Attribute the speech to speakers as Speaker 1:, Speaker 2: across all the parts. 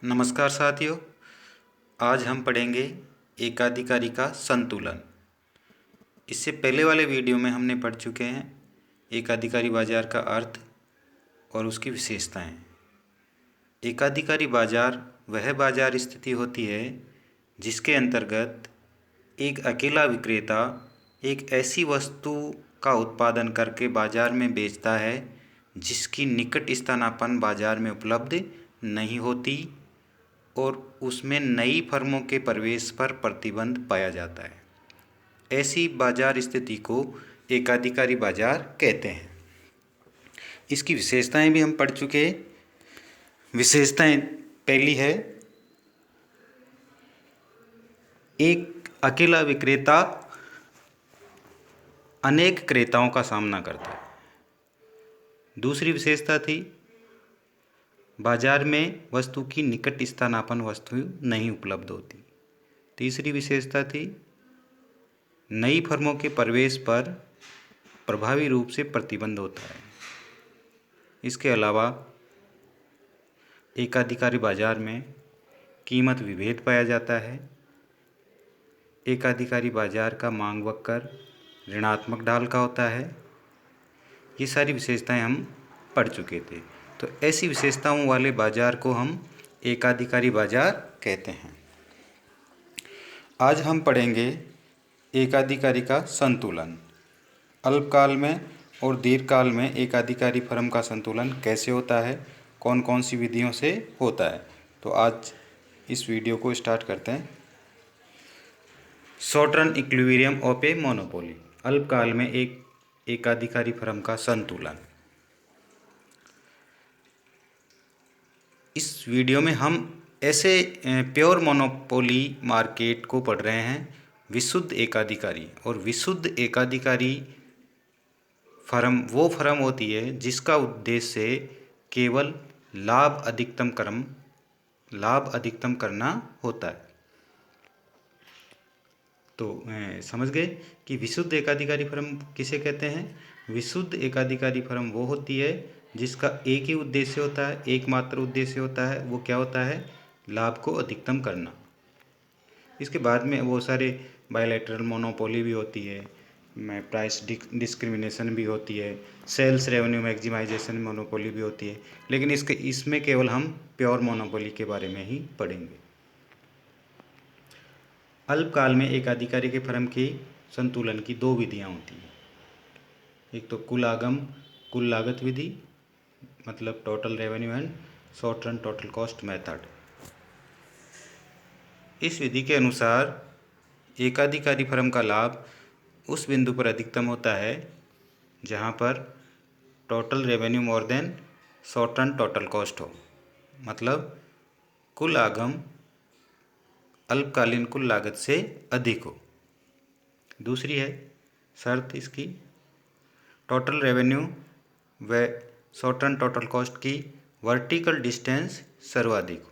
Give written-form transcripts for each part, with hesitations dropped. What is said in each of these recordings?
Speaker 1: नमस्कार साथियों। आज हम पढ़ेंगे एकाधिकारी का संतुलन। इससे पहले वाले वीडियो में हमने पढ़ चुके हैं एकाधिकारी बाजार का अर्थ और उसकी विशेषताएं। एकाधिकारी बाजार वह बाजार स्थिति होती है जिसके अंतर्गत एक अकेला विक्रेता एक ऐसी वस्तु का उत्पादन करके बाजार में बेचता है जिसकी निकट स्थानापन्न बाजार में उपलब्ध नहीं होती और उसमें नई फर्मों के प्रवेश पर प्रतिबंध पाया जाता है। ऐसी बाजार स्थिति को एकाधिकारी बाजार कहते हैं। इसकी विशेषताएं भी हम पढ़ चुके हैं। विशेषताएं पहली है, एक अकेला विक्रेता अनेक क्रेताओं का सामना करता है। दूसरी विशेषता थी, बाजार में वस्तु की निकट स्थानापन्न वस्तु नहीं उपलब्ध होती। तीसरी विशेषता थी, नई फर्मों के प्रवेश पर प्रभावी रूप से प्रतिबंध होता है। इसके अलावा एकाधिकारी बाजार में कीमत विभेद पाया जाता है। एकाधिकारी बाजार का मांग वक्र ऋणात्मक ढाल का होता है। ये सारी विशेषताएं हम पढ़ चुके थे। तो ऐसी विशेषताओं वाले बाजार को हम एकाधिकारी बाजार कहते हैं। आज हम पढ़ेंगे एकाधिकारी का संतुलन। अल्पकाल में और दीर्घकाल में एकाधिकारी फर्म का संतुलन कैसे होता है, कौन कौन सी विधियों से होता है। तो आज इस वीडियो को स्टार्ट करते हैं। Short run equilibrium of a monopoly, अल्पकाल में एक एकाधिकारी फर्म का संतुलन। इस वीडियो में हम ऐसे प्योर मोनोपोली मार्केट को पढ़ रहे हैं, विशुद्ध एकाधिकारी। और विशुद्ध एकाधिकारी फर्म वो फर्म होती है जिसका उद्देश्य केवल लाभ अधिकतम करना होता है। तो समझ गए कि विशुद्ध एकाधिकारी फर्म किसे कहते हैं। विशुद्ध एकाधिकारी फर्म वो होती है जिसका एक ही उद्देश्य होता है, एकमात्र उद्देश्य होता है। वो क्या होता है? लाभ को अधिकतम करना। इसके बाद में वो सारे बायलैटरल मोनोपोली भी होती है, प्राइस डिस्क्रिमिनेशन भी होती है, सेल्स रेवेन्यू मैक्सिमाइजेशन मोनोपोली भी होती है। लेकिन इसमें केवल हम प्योर मोनोपोली के बारे में ही पढ़ेंगे। अल्पकाल में एकाधिकारी के फर्म की संतुलन की दो विधियाँ होती हैं। एक तो कुल लागत विधि, मतलब total revenue, and short run total cost method. इस विधि के अनुसार एकाधिकारी फर्म का लाभ उस बिंदु पर अधिकतम होता है जहां पर total revenue more than short run total cost हो, मतलब कुल आगम अल्पकालीन कुल लागत से अधिक हो। दूसरी है शर्त इसकी, टोटल रेवेन्यू व शॉर्ट रन टोटल कॉस्ट की वर्टिकल डिस्टेंस सर्वाधिक हो।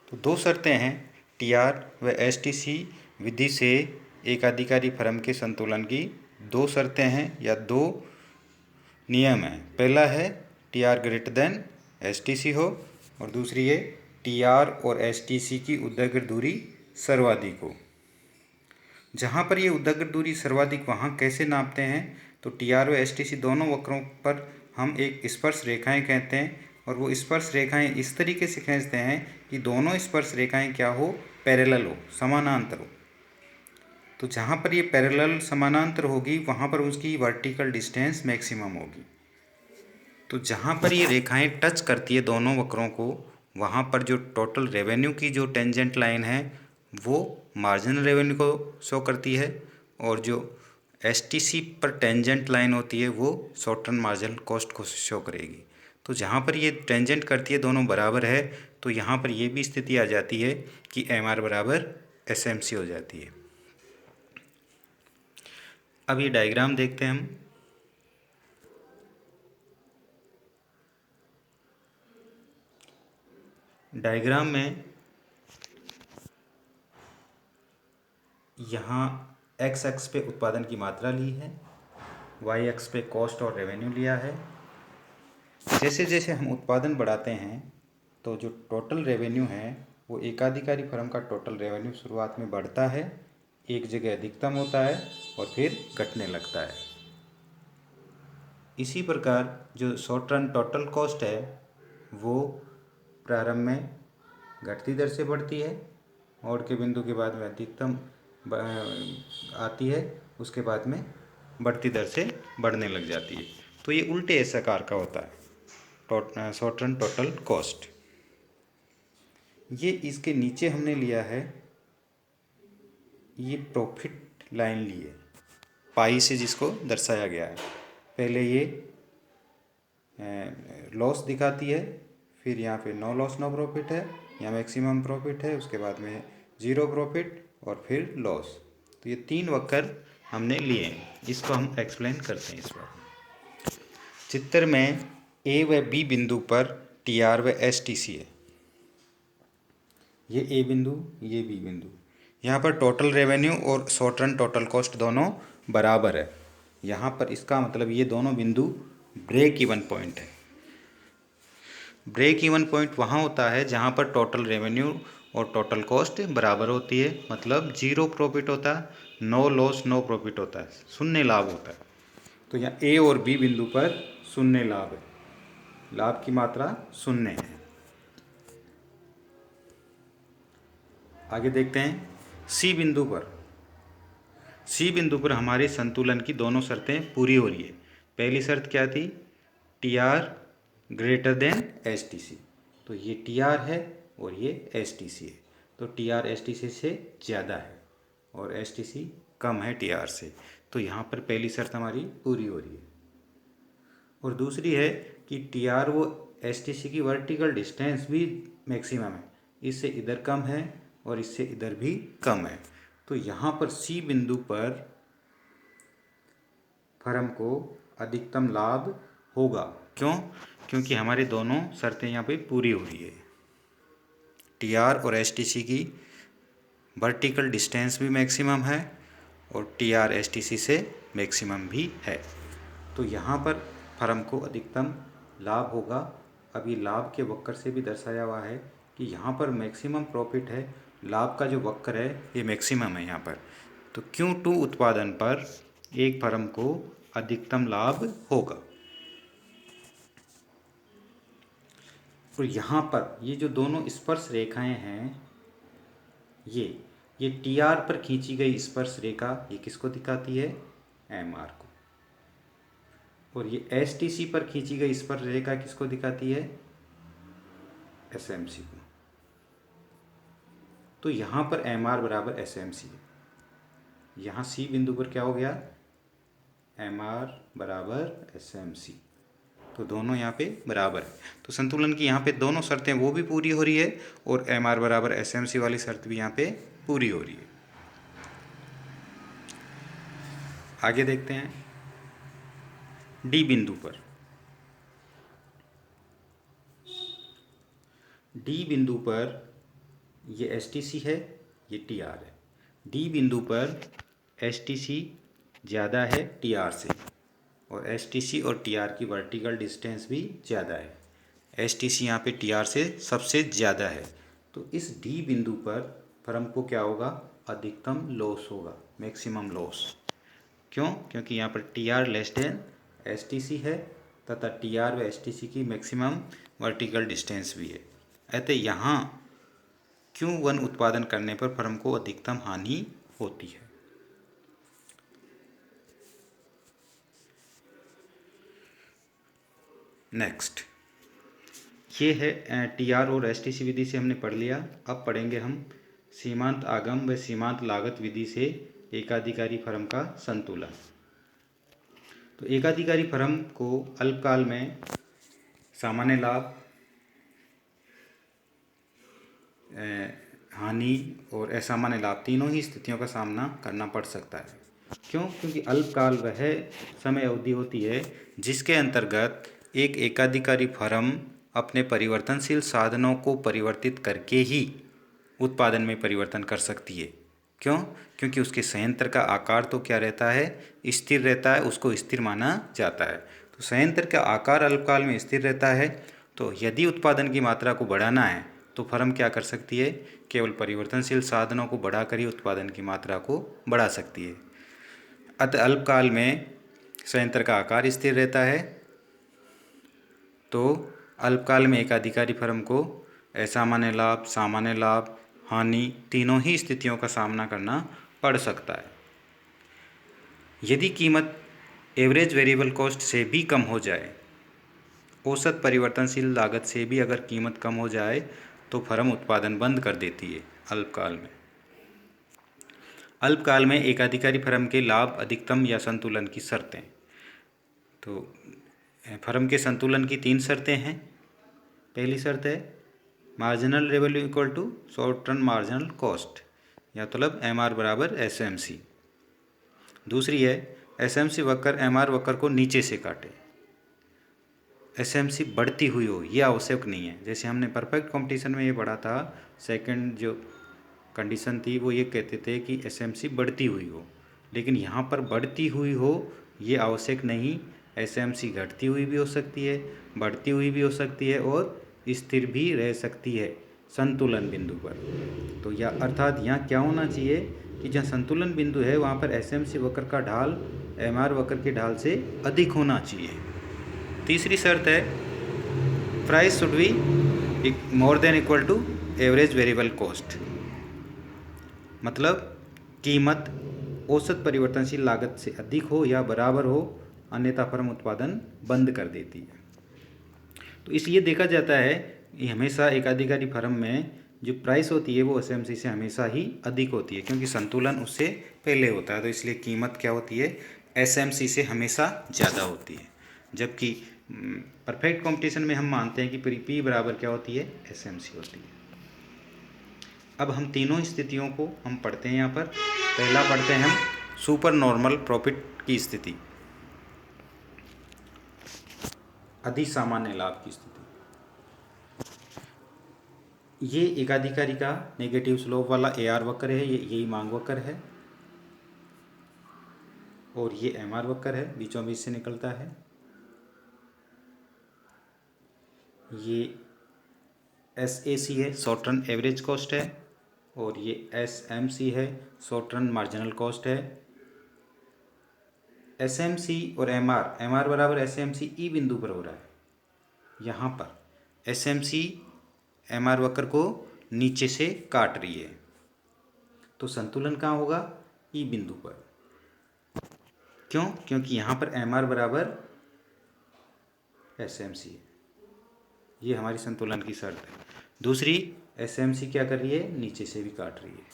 Speaker 1: तो दो शर्तें हैं टीआर व एसटीसी विधि से एकाधिकारी फर्म के संतुलन की। दो शर्तें हैं या दो नियम हैं। पहला है टीआर ग्रेटर देन एसटीसी हो, और दूसरी है टीआर और एसटीसी की उद्दग्र दूरी सर्वाधिक हो। जहाँ पर ये उद्दग्र दूरी सर्वाधिक, वहाँ कैसे नापते हैं? तो टीआर व एसटीसी दोनों वक्रों पर हम एक स्पर्श रेखाएं कहते हैं, और वो स्पर्श रेखाएं इस तरीके से खींचते हैं कि दोनों स्पर्श रेखाएं क्या हो? पैरेलल हो, समानांतर हो। तो जहाँ पर ये पैरेलल समानांतर होगी वहाँ पर उसकी वर्टिकल डिस्टेंस मैक्सिमम होगी। तो जहाँ पर ये रेखाएं टच करती है दोनों वक्रों को, वहाँ पर जो टोटल रेवेन्यू की जो टेंजेंट लाइन है वो मार्जिनल रेवेन्यू को शो करती है, और जो एसटीसी पर टेंजेंट लाइन होती है वो शॉर्ट रन मार्जिनल कॉस्ट को शो करेगी। तो जहाँ पर ये टेंजेंट करती है दोनों बराबर है, तो यहाँ पर ये भी स्थिति आ जाती है कि एमआर बराबर एसएमसी हो जाती है। अब ये डायग्राम देखते हैं हम। डायग्राम में यहाँ एक्स एक्स पे उत्पादन की मात्रा ली है, वाई एक्स पे कॉस्ट और रेवेन्यू लिया है। जैसे जैसे हम उत्पादन बढ़ाते हैं तो जो टोटल रेवेन्यू है वो एकाधिकारी फर्म का टोटल रेवेन्यू शुरुआत में बढ़ता है, एक जगह अधिकतम होता है और फिर घटने लगता है। इसी प्रकार जो शॉर्ट रन टोटल कॉस्ट है वो प्रारंभ में घटती दर से बढ़ती है, मोड़ के बिंदु के बाद में अधिकतम आती है, उसके बाद में बढ़ती दर से बढ़ने लग जाती है। तो ये उल्टे ऐसे आकार का होता है शॉर्ट रन टोटल कॉस्ट। ये इसके नीचे हमने लिया है, ये प्रॉफिट लाइन ली है पाई से जिसको दर्शाया गया है। पहले ये लॉस दिखाती है, फिर यहाँ पे नो लॉस नो प्रॉफिट है, यहाँ मैक्सिमम प्रॉफिट है, उसके बाद में जीरो प्रॉफिट और फिर लॉस। तो ये 3 वक्र हमने लिए हैं, इसको हम एक्सप्लेन करते हैं इस बार। चित्र में ए व बी बिंदु पर टी आर व एस टी सी है। ये ए बिंदु, ये बी बिंदु। यहाँ पर टोटल रेवेन्यू और शॉर्ट रन टोटल कॉस्ट दोनों बराबर है। यहाँ पर इसका मतलब ये दोनों बिंदु ब्रेक इवन पॉइंट है। ब्रेक इवन पॉइंट वहाँ होता है जहाँ पर टोटल रेवेन्यू और टोटल कॉस्ट बराबर होती है, मतलब जीरो प्रॉफिट होता है, नो लॉस नो प्रॉफिट होता है, शून्य लाभ होता है। तो यहाँ ए और बी बिंदु पर शून्य लाभ है, लाभ की मात्रा शून्य है। आगे देखते हैं सी बिंदु पर। सी बिंदु पर हमारे संतुलन की दोनों शर्तें पूरी हो रही है। पहली शर्त क्या थी? T R greater than S T C. तो ये टी आर है और ये एस टी सी है। तो T R S T C से ज़्यादा है और एस टी सी कम है टी आर से। तो यहाँ पर पहली शर्त हमारी पूरी हो रही है। और दूसरी है कि टी आर वो एस टी सी की वर्टिकल डिस्टेंस भी मैक्सिमम है, इससे इधर कम है और इससे इधर भी कम है। तो यहाँ पर सी बिंदु पर फर्म को अधिकतम लाभ होगा। क्यों? क्योंकि हमारे दोनों शर्तें यहाँ पे पूरी हो रही है। टी आर और एस टी सी की वर्टिकल डिस्टेंस भी मैक्सिमम है और T R S T C से मैक्सिमम भी है। तो यहाँ पर फर्म को अधिकतम लाभ होगा। अभी लाभ के वक्र से भी दर्शाया हुआ है कि यहाँ पर मैक्सिमम प्रॉफिट है, लाभ का जो वक्र है ये मैक्सिमम है यहाँ पर। तो Q2 उत्पादन पर एक फर्म को अधिकतम लाभ होगा। और यहाँ पर ये जो दोनों स्पर्श रेखाएं हैं, ये टी आर पर खींची गई स्पर्श रेखा ये किसको दिखाती है? एम आर को। और ये एस टी सी पर खींची गई स्पर्श रेखा किसको दिखाती है? एस एम सी को। तो यहाँ पर एम आर बराबर एस एम सी है। यहाँ सी बिंदु पर क्या हो गया? एम आर बराबर एस एम सी। तो दोनों यहाँ पे बराबर है। तो संतुलन की यहाँ पे दोनों शर्तें वो भी पूरी हो रही है और एम आर बराबर एस एम सी वाली शर्त भी यहाँ पे पूरी हो रही है। आगे देखते हैं डी बिंदु पर। डी बिंदु पर ये एस टी सी है, ये टी आर है। डी बिंदु पर एस टी सी ज़्यादा है टी आर से और एस टी सी और टी आर की वर्टिकल डिस्टेंस भी ज़्यादा है। एस टी सी यहाँ पे टी आर से सबसे ज़्यादा है। तो इस डी बिंदु पर फर्म को क्या होगा? अधिकतम लॉस होगा, मैक्सिमम लॉस। क्यों? क्योंकि यहाँ पर T R less than S T C है तथा टी आर व एस टी सी की मैक्सिमम वर्टिकल डिस्टेंस भी है। अतः यहाँ Q1 उत्पादन करने पर फर्म को अधिकतम हानि होती है। नेक्स्ट ये है टी आर और एस टी सी विधि से हमने पढ़ लिया। अब पढ़ेंगे हम सीमांत आगम व सीमांत लागत विधि से एकाधिकारी फर्म का संतुलन। तो एकाधिकारी फर्म को अल्पकाल में सामान्य लाभ, हानि और असामान्य लाभ तीनों ही स्थितियों का सामना करना पड़ सकता है। क्यों? क्योंकि अल्पकाल वह समय अवधि होती है जिसके अंतर्गत एक एकाधिकारी फर्म अपने परिवर्तनशील साधनों को परिवर्तित करके ही उत्पादन में परिवर्तन कर सकती है। क्यों? क्योंकि उसके संयंत्र का आकार तो क्या रहता है? स्थिर रहता है, उसको स्थिर माना जाता है। तो संयंत्र का आकार अल्पकाल में स्थिर रहता है तो यदि उत्पादन की मात्रा को बढ़ाना है तो फर्म क्या कर सकती है, केवल परिवर्तनशील साधनों को बढ़ाकर ही उत्पादन की मात्रा को बढ़ा सकती है। अतः अल्पकाल में संयंत्र का आकार स्थिर रहता है, तो अल्पकाल में एकाधिकारी फर्म को असामान्य लाभ, सामान्य लाभ, हानि तीनों ही स्थितियों का सामना करना पड़ सकता है। यदि कीमत एवरेज वेरिएबल कॉस्ट से भी कम हो जाए, औसत परिवर्तनशील लागत से भी अगर कीमत कम हो जाए तो फर्म उत्पादन बंद कर देती है अल्पकाल में। अल्पकाल में एकाधिकारी फर्म के लाभ, अधिकतम या संतुलन की शर्तें। तो फर्म के संतुलन की 3 शर्तें हैं। पहली शर्त है marginal revenue equal to short term marginal cost, या मतलब MR बराबर SMC। दूसरी है SMC वक्र MR वक्र को नीचे से काटे। SMC बढ़ती हुई हो ये आवश्यक नहीं है। जैसे हमने परफेक्ट कंपटीशन में ये पढ़ा था, सेकंड जो कंडीशन थी वो ये कहते थे कि SMC बढ़ती हुई हो, लेकिन यहाँ पर बढ़ती हुई हो ये आवश्यक नहीं। SMC घटती हुई भी हो सकती है, बढ़ती हुई भी हो सकती है और स्थिर भी रह सकती है संतुलन बिंदु पर। तो या अर्थात यहाँ क्या होना चाहिए कि जहाँ संतुलन बिंदु है वहाँ पर SMC वक्र का ढाल MR वक्र के ढाल से अधिक होना चाहिए। तीसरी शर्त है price should be more than equal to average variable cost, मतलब कीमत औसत परिवर्तनशील लागत से अधिक हो या बराबर हो, अन्यथा फर्म उत्पादन बंद कर देती है। तो इसलिए देखा जाता है कि हमेशा एकाधिकारी फर्म में जो प्राइस होती है वो SMC से हमेशा ही अधिक होती है, क्योंकि संतुलन उससे पहले होता है। तो इसलिए कीमत क्या होती है, SMC से हमेशा ज़्यादा होती है। जबकि परफेक्ट कंपटीशन में हम मानते हैं कि P बराबर क्या होती है, SMC होती है। अब हम तीनों स्थितियों को हम पढ़ते हैं। यहाँ पर पहला पढ़ते हैं हम सुपर नॉर्मल प्रॉफिट की स्थिति, अधिसामान्य लाभ की स्थिति। ये एकाधिकारी का नेगेटिव स्लोप वाला AR वक्र है, यही मांग वक्र है, और ये MR वक्र है, बीचों बीच से निकलता है। ये SAC है, शॉर्ट रन एवरेज कॉस्ट है, और ये SMC है, शॉर्ट रन मार्जिनल कॉस्ट है। SMC और MR बराबर SMC ई बिंदु पर हो रहा है। यहाँ पर SMC MR वक्र को नीचे से काट रही है, तो संतुलन कहाँ होगा, ई बिंदु पर। क्यों? क्योंकि यहाँ पर MR बराबर SMC है, ये हमारी संतुलन की शर्त है। दूसरी, SMC क्या कर रही है, नीचे से भी काट रही है,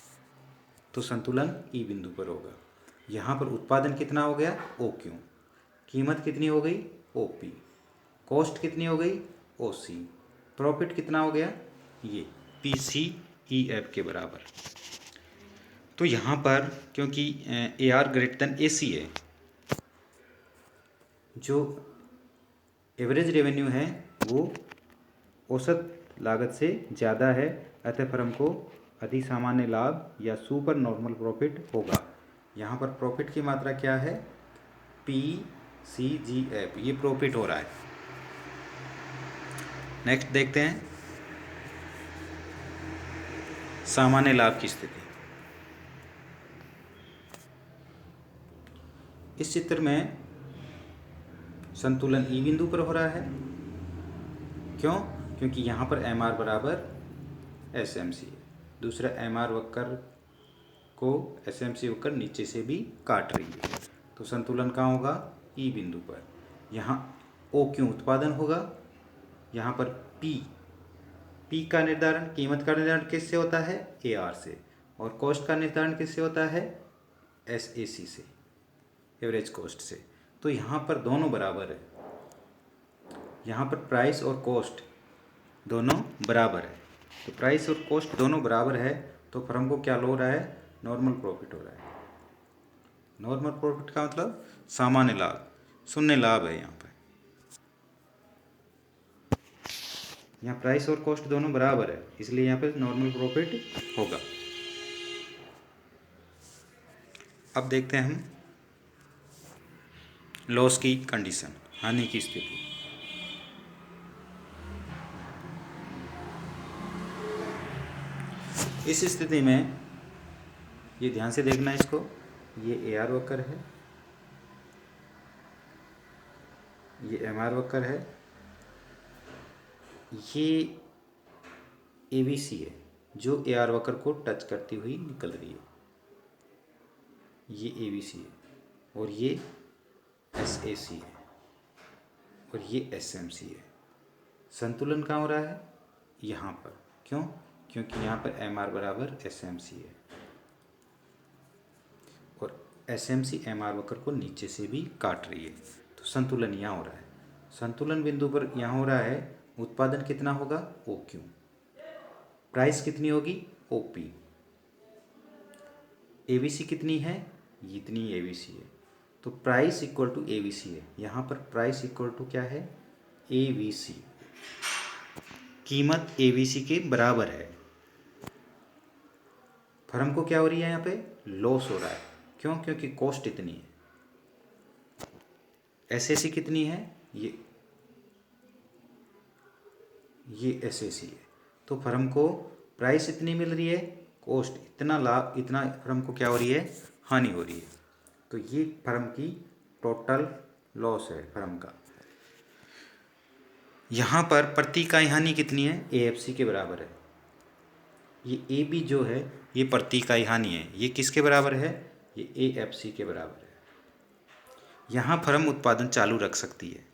Speaker 1: तो संतुलन ई बिंदु पर होगा। यहाँ पर उत्पादन कितना हो गया, OQ, कीमत कितनी हो गई, OP, कॉस्ट कितनी हो गई, OC, प्रॉफिट कितना हो गया, ये PCEF के बराबर। तो यहाँ पर क्योंकि AR ग्रेटर देन AC है, जो एवरेज रेवेन्यू है वो औसत लागत से ज़्यादा है, अतः फर्म को अधिसामान्य लाभ या सुपर नॉर्मल प्रॉफिट होगा। यहाँ पर प्रॉफिट की मात्रा क्या है, PCGF, ये प्रॉफिट हो रहा है। नेक्स्ट देखते हैं सामान्य लाभ की स्थिति। इस चित्र में संतुलन ई बिंदु पर हो रहा है। क्यों? क्योंकि यहाँ पर MR बराबर SMC है। दूसरा, MR वक्र को SMC वक्र नीचे से भी काट रही है, तो संतुलन कहाँ होगा, ई बिंदु पर। यहाँ OQ उत्पादन होगा, यहाँ पर P का निर्धारण, कीमत का निर्धारण किससे होता है, AR से, और कॉस्ट का निर्धारण किससे होता है, SAC से, एवरेज कॉस्ट से। तो यहाँ पर दोनों बराबर है, यहाँ पर प्राइस और कॉस्ट दोनों बराबर है। तो प्राइस और कॉस्ट दोनों बराबर है, तो फर्म को क्या हो रहा है, नॉर्मल प्रॉफिट हो रहा है। नॉर्मल प्रॉफिट का मतलब सामान्य लाभ, शून्य लाभ है। यहाँ पर यहाँ प्राइस और कॉस्ट दोनों बराबर है, इसलिए यहाँ पर नॉर्मल प्रॉफिट होगा। अब देखते हैं हम लॉस की कंडीशन, हानि की स्थिति। इस स्थिति में ये ध्यान से देखना इसको, ये ए आर वक्र है, ये एम आर वक्र है, ये ए बी सी है जो ए आर वक्र को टच करती हुई निकल रही है, ये ए बी सी है, और ये एस ए सी है, और ये एस एम सी है। संतुलन कहाँ हो रहा है? यहाँ पर। क्यों? क्योंकि यहाँ पर एम आर बराबर एस एम सी है, और S M C M R वक्र को नीचे से भी काट रही है, तो संतुलन यहाँ हो रहा है। संतुलन बिंदु पर यहाँ हो रहा है, उत्पादन कितना होगा? O Q. प्राइस कितनी होगी? O P. ए बी सी कितनी है? इतनी ए बी सी है, तो price equal to A B C है। यहाँ पर प्राइस इक्वल टू क्या है? A B C. कीमत ए बी सी के बराबर है। फर्म को क्या हो रही है? यहाँ पे लॉस हो रहा है। क्यों? क्योंकि कॉस्ट इतनी है। एस ए सी कितनी है? ये एस ए सी है, तो फर्म को प्राइस इतनी मिल रही है, कॉस्ट इतना, लाभ इतना, फर्म को क्या हो रही है? हानि हो रही है। तो ये फर्म की टोटल लॉस है फर्म का। यहाँ पर प्रति इकाई हानि कितनी है? ए एफ सी के बराबर है। ये ए बी जो है ये प्रति इकाई हानि है, ये किसके बराबर है? ये ए एफ सी के बराबर है। यहाँ फर्म उत्पादन चालू रख सकती है,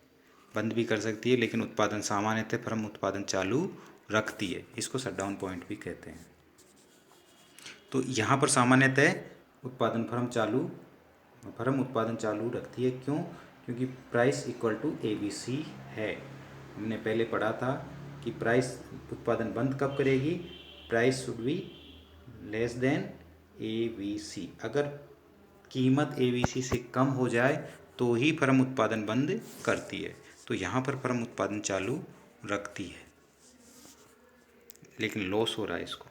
Speaker 1: बंद भी कर सकती है, लेकिन उत्पादन सामान्यतः फर्म उत्पादन चालू रखती है। इसको शटडाउन पॉइंट भी कहते हैं। तो यहाँ पर सामान्यतः उत्पादन फर्म उत्पादन चालू रखती है। क्यों? क्योंकि price equal to A B C है। हमने पहले पढ़ा था कि प्राइस उत्पादन बंद कब करेगी? Price should be less than A B C. अगर कीमत ए बी सी से कम हो जाए तो ही फर्म उत्पादन बंद करती है। तो यहाँ पर फर्म उत्पादन चालू रखती है, लेकिन लॉस हो रहा है इसको।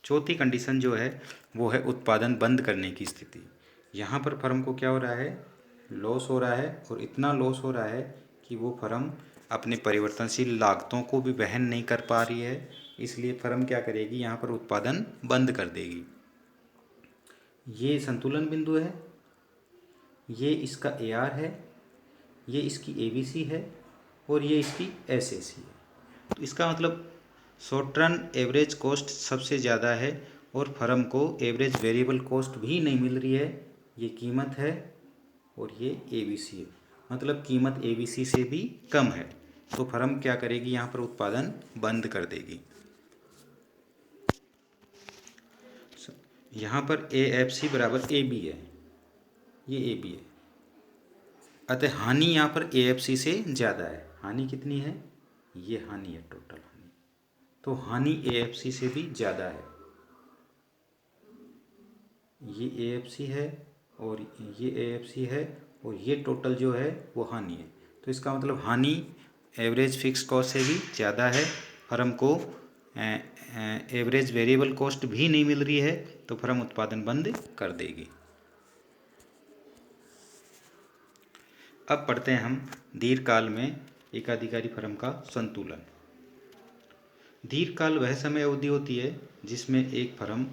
Speaker 1: चौथी कंडीशन जो है वो है उत्पादन बंद करने की स्थिति। यहाँ पर फर्म को क्या हो रहा है? लॉस हो रहा है, और इतना लॉस हो रहा है कि वो फर्म अपने परिवर्तनशील लागतों को भी वहन नहीं कर पा रही है। इसलिए फर्म क्या करेगी? यहाँ पर उत्पादन बंद कर देगी। ये संतुलन बिंदु है, ये इसका ए आर है, ये इसकी ए बी सी है, और ये इसकी एस ए सी है। तो इसका मतलब शॉर्ट रन एवरेज कॉस्ट सबसे ज़्यादा है, और फर्म को एवरेज वेरिएबल कॉस्ट भी नहीं मिल रही है। ये कीमत है और ये ए बी सी है, मतलब कीमत ए बी सी से भी कम है। तो फर्म क्या करेगी? यहाँ पर उत्पादन बंद कर देगी। यहाँ पर ए एफ सी बराबर ए बी है, ये ए बी है, अतः हानि यहाँ पर ए एफ सी से ज़्यादा है। हानि कितनी है? ये हानि है, टोटल हानि। तो हानि ए एफ सी से भी ज़्यादा है। ये ए एफ सी है और ये ए एफ सी है, और ये टोटल जो है वो हानि है। तो इसका मतलब हानि एवरेज फिक्स कॉस्ट से भी ज़्यादा है। फर्म को एवरेज वेरिएबल कॉस्ट भी नहीं मिल रही है, तो फर्म उत्पादन बंद कर देगी। अब पढ़ते हैं हम दीर्घकाल में एकाधिकारी फर्म का संतुलन। दीर्घकाल वह समय अवधि होती है जिसमें एक फर्म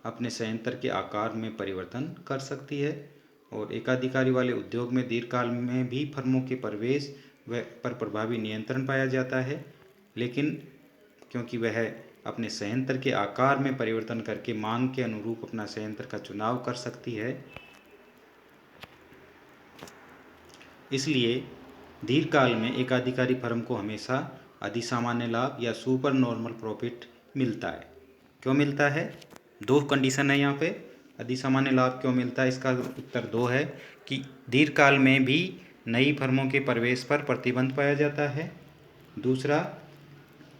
Speaker 1: अपने संयंत्र के आकार में परिवर्तन कर सकती है, और एकाधिकारी वाले उद्योग में दीर्घकाल में भी फर्मों के प्रवेश व पर प्रभावी नियंत्रण पाया जाता है, लेकिन क्योंकि वह अपने संयंत्र के आकार में परिवर्तन करके मांग के अनुरूप अपना संयंत्र का चुनाव कर सकती है, इसलिए दीर्घकाल में एकाधिकारी फर्म को हमेशा अधिसामान्य लाभ या सुपर नॉर्मल प्रॉफिट मिलता है। क्यों मिलता है? दो कंडीशन है यहाँ पे। अधिसामान्य लाभ क्यों मिलता है? इसका उत्तर दो है कि दीर्घकाल में भी नई फर्मों के प्रवेश पर प्रतिबंध पाया जाता है। दूसरा,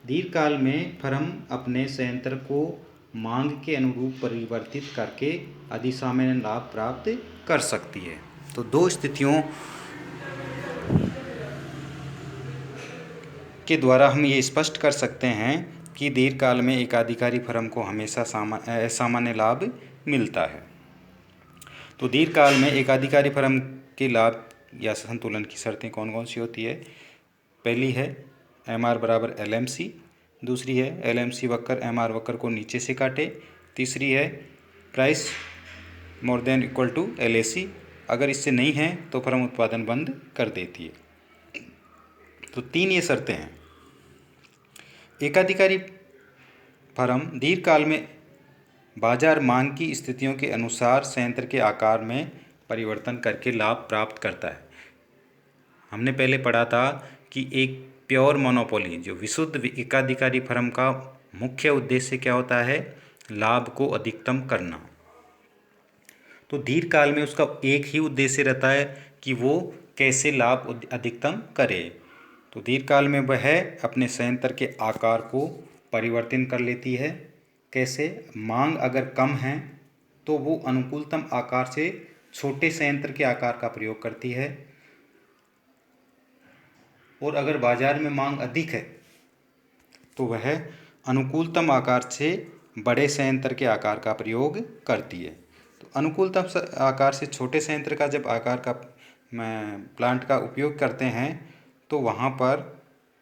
Speaker 1: दीर्घकाल में फर्म अपने संयंत्र को मांग के अनुरूप परिवर्तित करके अधिसामान्य लाभ प्राप्त कर सकती है। तो दो स्थितियों के द्वारा हम ये स्पष्ट कर सकते हैं कि दीर्घकाल में एकाधिकारी फर्म को हमेशा सामान्य लाभ मिलता है। तो दीर्घकाल में एकाधिकारी फर्म के लाभ या संतुलन की शर्तें कौन कौन सी होती है? पहली है एम आर बराबर एल एम सी, दूसरी है LMC वक्र MR वक्र को नीचे से काटे। तीसरी है price more than equal to LAC, अगर इससे नहीं है तो फर्म उत्पादन बंद कर देती है। तो 3 ये शर्तें हैं। एकाधिकारी फर्म दीर्घकाल में बाजार मांग की स्थितियों के अनुसार संयंत्र के आकार में परिवर्तन करके लाभ प्राप्त करता है। हमने पहले पढ़ा था कि एक प्योर मोनोपोली, जो विशुद्ध एकाधिकारी फर्म का मुख्य उद्देश्य क्या होता है, लाभ को अधिकतम करना। तो दीर्घकाल में उसका एक ही उद्देश्य रहता है कि वो कैसे लाभ अधिकतम करे। तो दीर्घकाल में वह अपने संयंत्र के आकार को परिवर्तन कर लेती है। कैसे? मांग अगर कम है तो वो अनुकूलतम आकार से छोटे संयंत्र के आकार का प्रयोग करती है, और अगर बाजार में मांग अधिक है तो वह अनुकूलतम आकार से बड़े संयंत्र के आकार का प्रयोग करती है। तो अनुकूलतम आकार से छोटे संयंत्र का जब आकार का प्लांट का उपयोग करते हैं तो वहाँ पर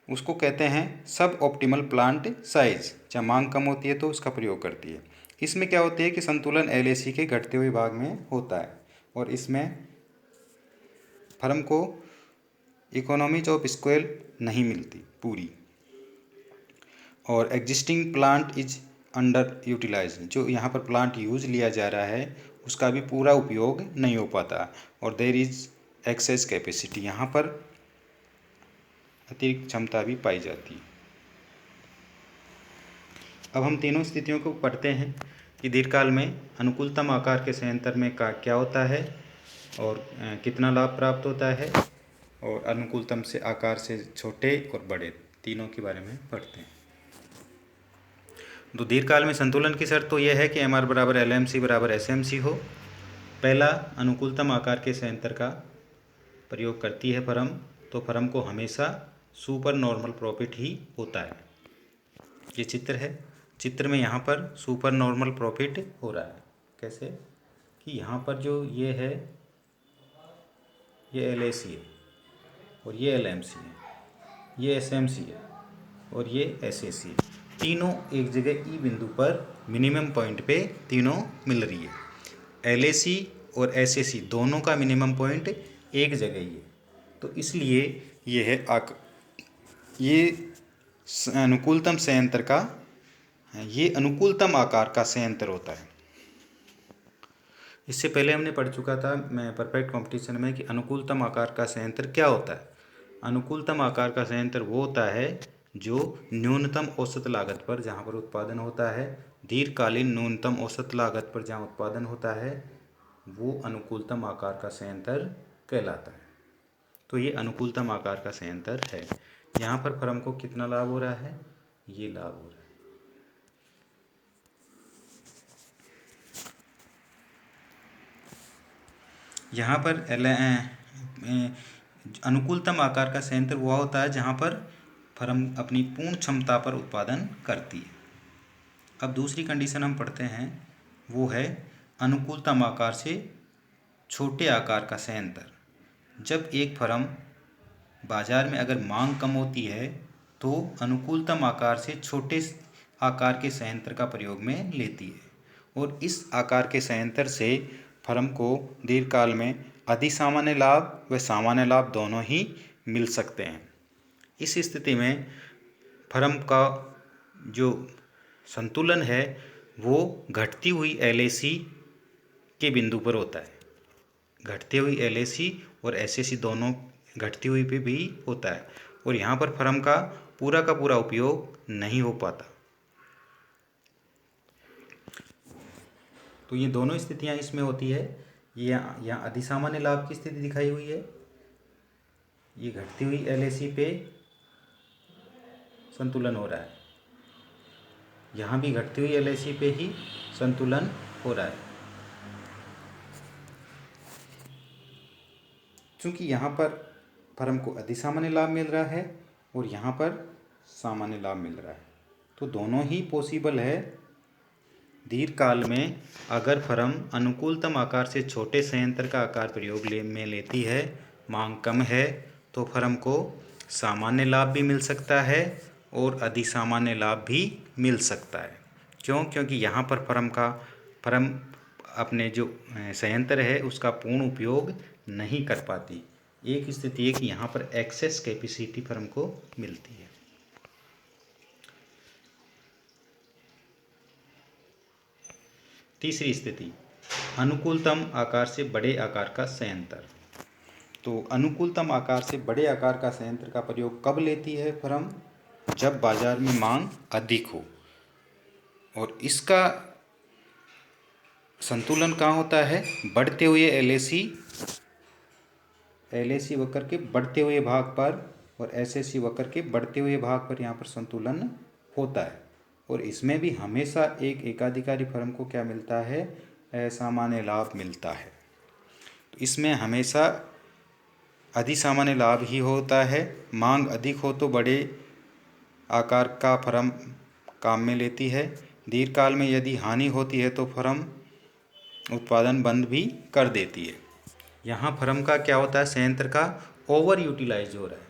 Speaker 1: उसको कहते हैं सब ऑप्टिमल प्लांट साइज। जब मांग कम होती है तो उसका प्रयोग करती है। इसमें क्या होती है कि संतुलन LAC के घटते हुए भाग में होता है, और इसमें फर्म को इकोनॉमीज ऑफ स्केल नहीं मिलती पूरी, और existing plant is under utilise. जो यहाँ पर प्लांट यूज लिया जा रहा है उसका भी पूरा उपयोग नहीं हो पाता, और देयर इज एक्सेस कैपेसिटी, यहाँ पर अतिरिक्त क्षमता भी पाई जाती है। अब हम तीनों स्थितियों को पढ़ते हैं कि दीर्घकाल में अनुकूलतम आकार के संयंत्र में क्या होता है और कितना लाभ प्राप्त होता है, और अनुकूलतम से आकार से छोटे और बड़े तीनों के बारे में पढ़ते हैं। तो दीर्घकाल में संतुलन की शर्त तो यह है कि MR बराबर LMC बराबर SMC हो। पहला, अनुकूलतम आकार के संयंत्र का प्रयोग करती है फर्म, तो फर्म को हमेशा सुपर नॉर्मल प्रॉफिट ही होता है। ये चित्र है, चित्र में यहाँ पर सुपर नॉर्मल प्रॉफिट हो रहा है। कैसे? कि यहाँ पर जो ये है ये LAC है, और ये LMC है, ये SMC है, और ये SAC है। तीनों एक जगह ई बिंदु पर मिनिमम पॉइंट पे तीनों मिल रही है। LAC और SAC दोनों का मिनिमम पॉइंट एक जगह ही है, तो इसलिए ये है ये अनुकूलतम संयंत्र का, ये अनुकूलतम आकार का संयंत्र होता है। इससे पहले हमने पढ़ चुका था मैं परफेक्ट कंपटीशन में कि अनुकूलतम आकार का संयंत्र क्या होता है। अनुकूलतम आकार का संयंत्र वो होता है जो न्यूनतम औसत लागत पर जहाँ पर उत्पादन होता है, दीर्घकालीन न्यूनतम औसत लागत पर जहाँ उत्पादन होता है, वो अनुकूलतम आकार का संयंत्र कहलाता है। तो ये अनुकूलतम आकार का संयंत्र है। यहाँ पर फर्म को कितना लाभ हो रहा है? ये लाभ हो रहा है। यहाँ पर अनुकूलतम आकार का संयंत्र वो होता है जहाँ पर फर्म अपनी पूर्ण क्षमता पर उत्पादन करती है। अब दूसरी कंडीशन हम पढ़ते हैं, वो है अनुकूलतम आकार से छोटे आकार का संयंत्र। जब एक फर्म बाजार में अगर मांग कम होती है तो अनुकूलतम आकार से छोटे आकार के संयंत्र का प्रयोग में लेती है, और इस आकार के संयंत्र से फर्म को दीर्घकाल में अधिसामान्य लाभ व सामान्य लाभ दोनों ही मिल सकते हैं। इस स्थिति में फर्म का जो संतुलन है वो घटती हुई LAC के बिंदु पर होता है। घटती हुई LAC और SAC दोनों घटती हुई पे भी होता है, और यहाँ पर फर्म का पूरा उपयोग नहीं हो पाता। तो ये दोनों स्थितियाँ इसमें होती है। ये यहाँ अधिसामान्य लाभ की स्थिति दिखाई हुई है, ये घटती हुई LAC पे संतुलन हो रहा है, यहाँ भी घटती हुई LAC पे ही संतुलन हो रहा है। चूँकि यहाँ पर फर्म को अधिसामान्य लाभ मिल रहा है और यहाँ पर सामान्य लाभ मिल रहा है, तो दोनों ही पॉसिबल है। दीर्घकाल में अगर फर्म अनुकूलतम आकार से छोटे संयंत्र का आकार प्रयोग में लेती है, मांग कम है, तो फर्म को सामान्य लाभ भी मिल सकता है और अधिसामान्य लाभ भी मिल सकता है। क्यों? क्योंकि यहाँ पर फर्म अपने जो संयंत्र है उसका पूर्ण उपयोग नहीं कर पाती। एक स्थिति है कि यहाँ पर एक्सेस कैपेसिटी फर्म को मिलती है। तीसरी स्थिति, अनुकूलतम आकार से बड़े आकार का संयंत्र। तो अनुकूलतम आकार से बड़े आकार का संयंत्र का प्रयोग कब लेती है फर्म? जब बाजार में मांग अधिक हो। और इसका संतुलन कहाँ होता है? बढ़ते हुए एलएसी वक्र के बढ़ते हुए भाग पर और एसएससी वक्र के बढ़ते हुए भाग पर यहाँ पर संतुलन होता है। और इसमें भी हमेशा एक एकाधिकारी फर्म को क्या मिलता है? असामान्य लाभ मिलता है। तो इसमें हमेशा अधिसामान्य लाभ ही होता है। मांग अधिक हो तो बड़े आकार का फर्म काम में लेती है। दीर्घकाल में यदि हानि होती है तो फर्म उत्पादन बंद भी कर देती है। यहाँ फर्म का क्या होता है? संयंत्र का ओवर यूटिलाइज हो रहा है।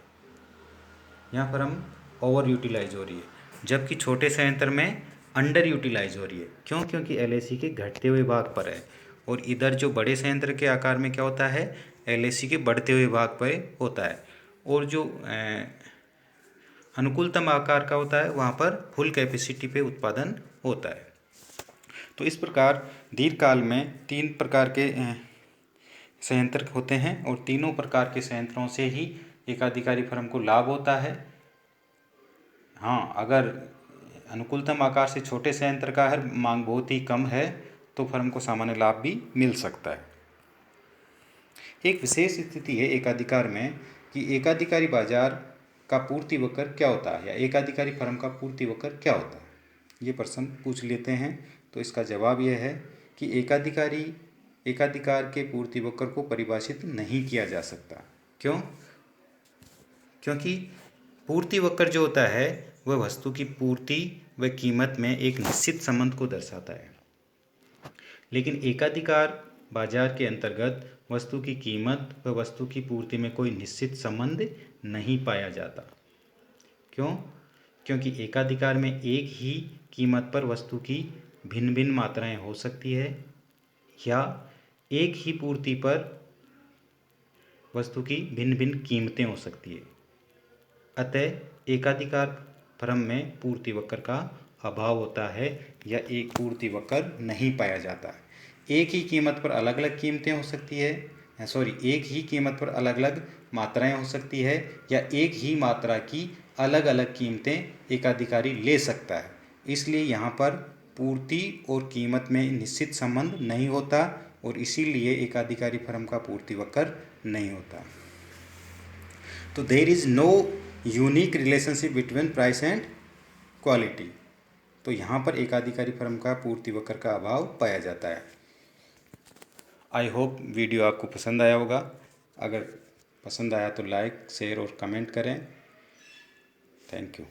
Speaker 1: यहाँ फर्म ओवर यूटिलाइज हो रही है, जबकि छोटे संयंत्र में अंडर यूटिलाइज हो रही है। क्यों? क्योंकि एलएसी के घटते हुए भाग पर है। और इधर जो बड़े संयंत्र के आकार में क्या होता है? एलएसी के बढ़ते हुए भाग पर होता है। और जो अनुकूलतम आकार का होता है वहाँ पर फुल कैपेसिटी पे उत्पादन होता है। तो इस प्रकार दीर्घकाल में 3 प्रकार के संयंत्र होते हैं और तीनों प्रकार के संयंत्रों से ही एकाधिकारी फर्म को लाभ होता है। हाँ, अगर अनुकूलतम आकार से छोटे संयंत्र का है, मांग बहुत ही कम है, तो फर्म को सामान्य लाभ भी मिल सकता है। एक विशेष स्थिति है एकाधिकार में कि एकाधिकारी बाजार का पूर्ति वक्र क्या होता है या एकाधिकारी फर्म का पूर्ति वक्र क्या होता है। ये प्रश्न पूछ लेते हैं। तो इसका जवाब यह है कि एकाधिकार के पूर्ति वक्र को परिभाषित नहीं किया जा सकता। क्यों? क्योंकि पूर्ति वक्र जो होता है वह वस्तु की पूर्ति व कीमत में एक निश्चित संबंध को दर्शाता है। लेकिन एकाधिकार बाजार के अंतर्गत वस्तु की कीमत व वस्तु की पूर्ति में कोई निश्चित संबंध नहीं पाया जाता। क्यों? क्योंकि एकाधिकार में एक ही कीमत पर वस्तु की भिन्न भिन्न मात्राएं हो सकती है या एक ही पूर्ति पर वस्तु की भिन्न भिन्न कीमतें हो सकती है। अतः एकाधिकार फर्म में पूर्ति वक्र का अभाव होता है या एक पूर्ति वक्र नहीं पाया जाता। एक ही कीमत पर अलग अलग कीमतें हो सकती है, एक ही कीमत पर अलग अलग मात्राएं हो सकती है या एक ही मात्रा की अलग अलग कीमतें एकाधिकारी ले सकता है। इसलिए यहाँ पर पूर्ति और कीमत में निश्चित संबंध नहीं होता और इसीलिए एकाधिकारी फर्म का पूर्ति वक्र नहीं होता। तो there is no unique relationship between price and quality. तो यहाँ पर एकाधिकारी फर्म का पूर्ति वक्र का अभाव पाया जाता है। आई होप वीडियो आपको पसंद आया होगा। अगर पसंद आया तो लाइक, शेयर और कमेंट करें। Thank you.